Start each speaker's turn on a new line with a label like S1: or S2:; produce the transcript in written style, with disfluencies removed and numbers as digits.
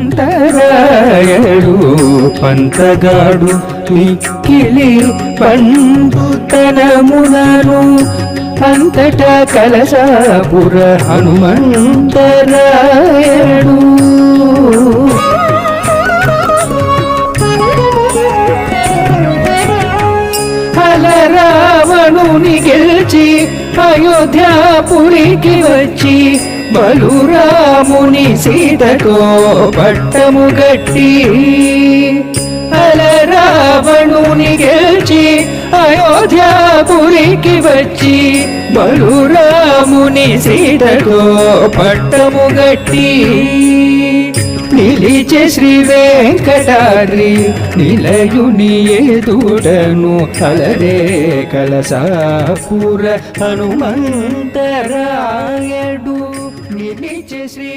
S1: మంతరాయడు పంతగాడు మిక్కిలి పండుతనమునను అంతట కలసాపుర హనుమంతరాయడు రావణుని గెలిచి అయోధ్యాపురికి వచ్చి బలురాముని సీతతో పట్టము గట్టి రావణుని గెలిచి అయోధ్యాపురికి వచ్చి బలురాముని సీతతో పట్టము గట్టి నిలిచే శ్రీ వెంకటాద్రి నిలయుని ఎదుటను అలరే కలసాపుర హనుమంతరాయడు నిలిచే శ్రీ